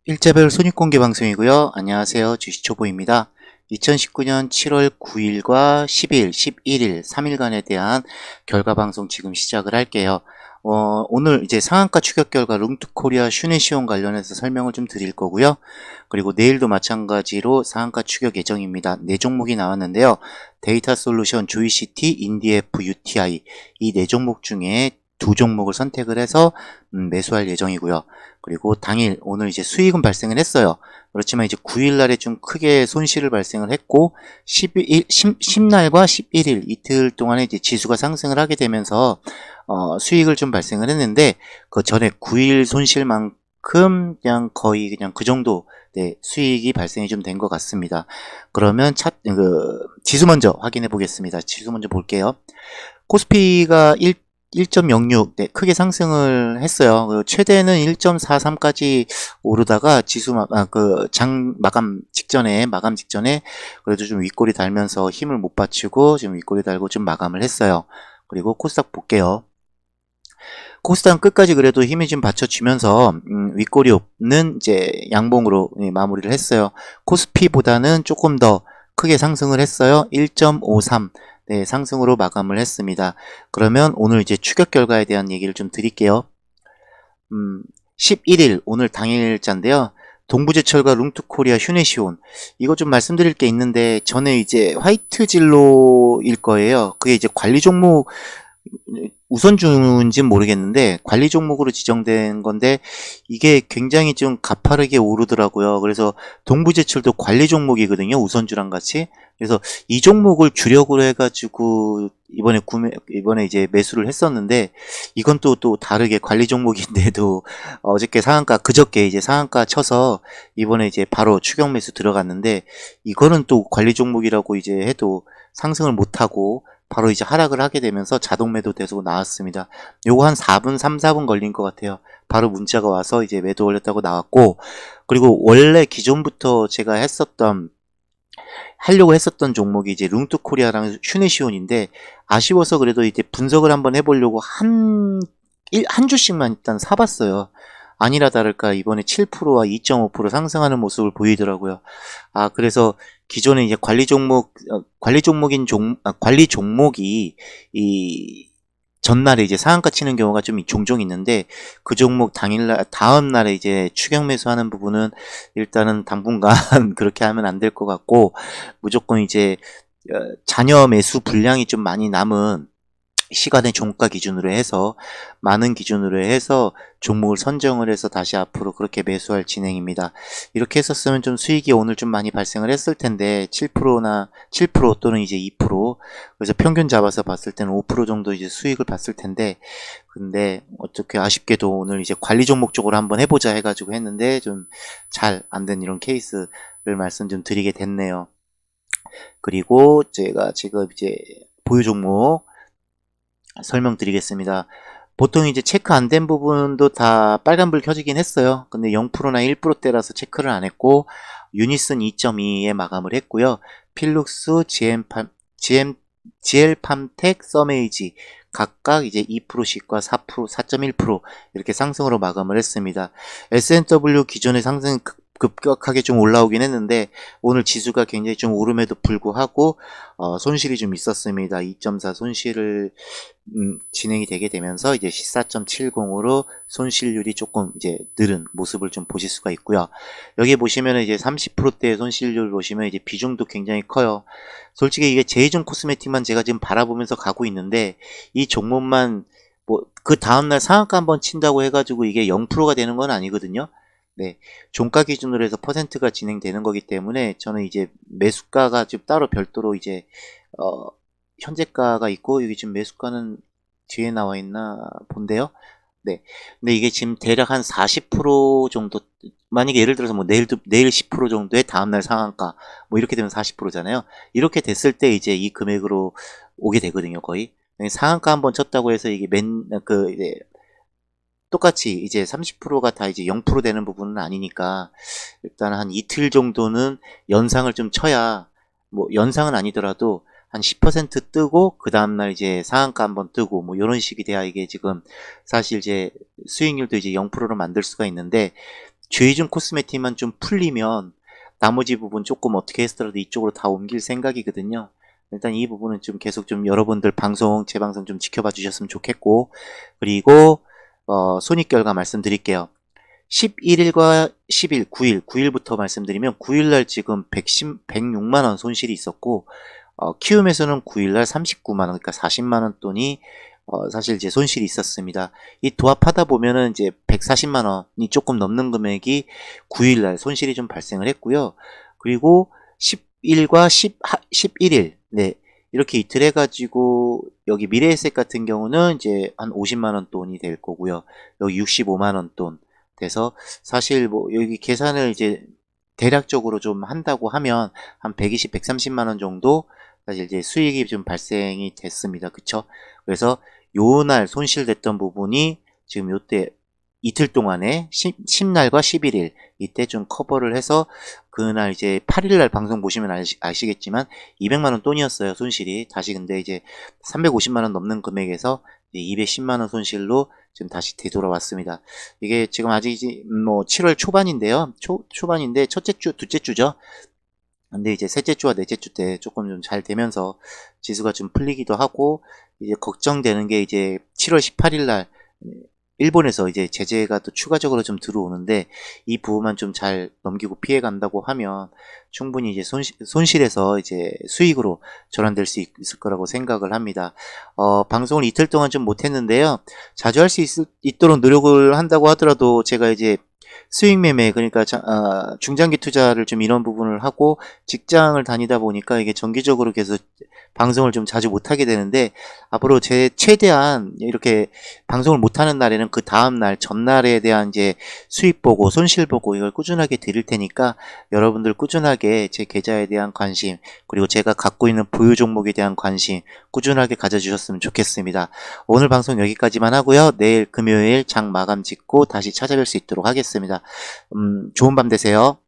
일자별 손익공개 방송이고요. 안녕하세요. 주식초보입니다. 2019년 7월 9일과 10일, 11일, 3일간에 대한 결과 방송 지금 시작을 할게요. 오늘 이제 상한가 추격 결과 룽투코리아 슈네시온 관련해서 설명을 좀 드릴 거고요. 그리고 내일도 마찬가지로 상한가 추격 예정입니다. 네 종목이 나왔는데요. 데이터 솔루션, 조이시티, 인디에프, UTI 이 네 종목 중에 두 종목을 선택을 해서 매수할 예정이고요. 그리고 당일 오늘 이제 수익은 발생을 했어요. 그렇지만 이제 9일 날에 좀 크게 손실을 발생을 했고 10날과 11일 이틀 동안에 이제 지수가 상승을 하게 되면서 수익을 좀 발생을 했는데 그 전에 9일 손실만큼 그냥 거의 그냥 그 정도 네, 수익이 발생이 좀 된 것 같습니다. 그러면 지수 먼저 확인해 보겠습니다. 지수 먼저 볼게요. 코스피가 1.06, 네, 크게 상승을 했어요. 최대는 1.43까지 오르다가 마감 직전에 그래도 좀 윗골이 달면서 힘을 못 받치고 지금 윗골이 달고 좀 마감을 했어요. 그리고 코스닥 볼게요. 코스닥은 끝까지 그래도 힘이 좀 받쳐주면서 윗골이 없는 이제 양봉으로 마무리를 했어요. 코스피보다는 조금 더 크게 상승을 했어요. 1.53. 네, 상승으로 마감을 했습니다. 그러면 오늘 이제 추격 결과에 대한 얘기를 좀 드릴게요. 11일 오늘 당일자인데요. 동부제철과 룽투코리아 휴네시온 이거 좀 말씀드릴 게 있는데 전에 이제 화이트 진로일 거예요. 그게 이제 관리 종목 우선주인지는 모르겠는데 관리 종목으로 지정된 건데 이게 굉장히 좀 가파르게 오르더라고요. 그래서 동부제철도 관리 종목이거든요. 우선주랑 같이. 그래서 이 종목을 주력으로 해가지고 이번에 이제 매수를 했었는데 이건 또 다르게 관리 종목인데도 그저께 이제 상한가 쳐서 이번에 이제 바로 추격 매수 들어갔는데 이거는 또 관리 종목이라고 이제 해도 상승을 못하고 바로 이제 하락을 하게 되면서 자동 매도 돼서 나왔습니다. 요거 한 4분, 3, 4분 걸린 것 같아요. 바로 문자가 와서 이제 매도 올렸다고 나왔고, 그리고 원래 기존부터 제가 하려고 했었던 종목이 이제 룽투코리아랑 휴네시온인데, 아쉬워서 그래도 이제 분석을 한번 해보려고 한 주씩만 일단 사봤어요. 아니라 다를까 이번에 7%와 2.5% 상승하는 모습을 보이더라고요. 그래서 기존에 이제 관리 종목이 이 전날에 이제 상한가 치는 경우가 좀 종종 있는데 그 종목 다음 날에 이제 추격 매수하는 부분은 일단은 당분간 그렇게 하면 안 될 것 같고 무조건 이제 잔여 매수 분량이 좀 많이 남은 시간의 종가 기준으로 해서 많은 기준으로 해서 종목을 선정을 해서 다시 앞으로 그렇게 매수할 진행입니다. 이렇게 했었으면 좀 수익이 오늘 좀 많이 발생을 했을 텐데 7% 또는 이제 2% 그래서 평균 잡아서 봤을 때는 5% 정도 이제 수익을 봤을 텐데 근데 어떻게 아쉽게도 오늘 이제 관리 종목 쪽으로 한번 해보자 해가지고 했는데 좀 잘 안 된 이런 케이스를 말씀 좀 드리게 됐네요. 그리고 제가 지금 이제 보유 종목 설명드리겠습니다. 보통 이제 체크 안 된 부분도 다 빨간불 켜지긴 했어요. 근데 0%나 1%대라서 체크를 안 했고, 유니슨 2.2에 마감을 했고요. 필룩스, GL팜텍, 서메이지 각각 이제 2%씩과 4%, 4.1% 이렇게 상승으로 마감을 했습니다. S&W 기존의 상승 급격하게 좀 올라오긴 했는데 오늘 지수가 굉장히 좀 오름에도 불구하고 손실이 좀 있었습니다. 2.4 손실을 진행이 되게 되면서 이제 14.70으로 손실률이 조금 이제 늘은 모습을 좀 보실 수가 있고요. 여기 보시면 이제 30%대의 손실률 보시면 이제 비중도 굉장히 커요. 솔직히 이게 제이존 코스메틱만 제가 지금 바라보면서 가고 있는데 이 종목만 뭐 그 다음날 상한가 한번 친다고 해가지고 이게 0%가 되는 건 아니거든요. 네, 종가 기준으로 해서 퍼센트가 진행되는 거기 때문에 저는 이제 매수가가 지금 따로 별도로 이제 어, 현재가가 있고 여기 지금 매수가는 뒤에 나와 있나 본데요. 네. 근데 이게 지금 대략 한 40% 정도 만약에 예를 들어서 뭐 내일 10% 정도의 다음날 상한가 뭐 이렇게 되면 40%잖아요. 이렇게 됐을 때 이제 이 금액으로 오게 되거든요, 거의. 상한가 한번 쳤다고 해서 이게 이제 똑같이 이제 30%가 다 이제 0% 되는 부분은 아니니까 일단 한 이틀 정도는 연상을 좀 쳐야 뭐 연상은 아니더라도 한 10% 뜨고 그 다음날 이제 상한가 한번 뜨고 뭐 이런 식이 돼야 이게 지금 사실 이제 수익률도 이제 0%로 만들 수가 있는데 죄이준 코스메틱만 좀 풀리면 나머지 부분 조금 어떻게 했더라도 이쪽으로 다 옮길 생각이거든요. 일단 이 부분은 좀 계속 좀 여러분들 방송, 제 방송 좀 지켜봐 주셨으면 좋겠고, 그리고 손익 결과 말씀드릴게요. 11일과 10일, 9일부터 말씀드리면 9일날 지금 106만원 손실이 있었고, 키움에서는 9일날 39만원, 그러니까 40만원 돈이 사실 이제 손실이 있었습니다. 이 도합하다 보면은 이제 140만원이 조금 넘는 금액이 9일날 손실이 좀 발생을 했고요. 그리고 10일과 11일, 네. 이렇게 이틀 해가지고, 여기 미래에셋 같은 경우는 이제 한 50만원 돈이 될 거고요. 여기 65만원 돈 돼서, 사실 뭐, 여기 계산을 이제 대략적으로 좀 한다고 하면, 한 120, 130만원 정도, 사실 이제 수익이 좀 발생이 됐습니다. 그쵸? 그래서 요 날 손실됐던 부분이 지금 요때 이틀 동안에 10날과 11일 이때 좀 커버를 해서 그날 이제 8일날 방송 보시면 아시겠지만 200만원 돈이었어요. 손실이. 다시 근데 이제 350만원 넘는 금액에서 210만원 손실로 지금 다시 되돌아왔습니다. 이게 지금 아직 뭐 7월 초반인데요. 초반인데 첫째 주, 둘째 주죠. 근데 이제 셋째 주와 넷째 주 때 조금 좀 잘 되면서 지수가 좀 풀리기도 하고, 이제 걱정되는 게 이제 7월 18일 날 일본에서 이제 제재가 또 추가적으로 좀 들어오는데, 이 부분만 좀 잘 넘기고 피해 간다고 하면 충분히 이제 손실에서 이제 수익으로 전환될 수 있을 거라고 생각을 합니다. 방송을 이틀 동안 좀 못했는데요. 자주 할 수 있도록 노력을 한다고 하더라도 제가 이제 수익 매매, 그러니까 중장기 투자를 좀 이런 부분을 하고 직장을 다니다 보니까 이게 정기적으로 계속 방송을 좀 자주 못하게 되는데, 앞으로 제 최대한 이렇게 방송을 못하는 날에는 그 다음날 전날에 대한 이제 수익 보고 손실 보고 이걸 꾸준하게 드릴 테니까, 여러분들 꾸준하게 제 계좌에 대한 관심, 그리고 제가 갖고 있는 보유 종목에 대한 관심 꾸준하게 가져주셨으면 좋겠습니다. 오늘 방송 여기까지만 하고요. 내일 금요일 장 마감 짓고 다시 찾아뵐 수 있도록 하겠습니다. 좋은 밤 되세요.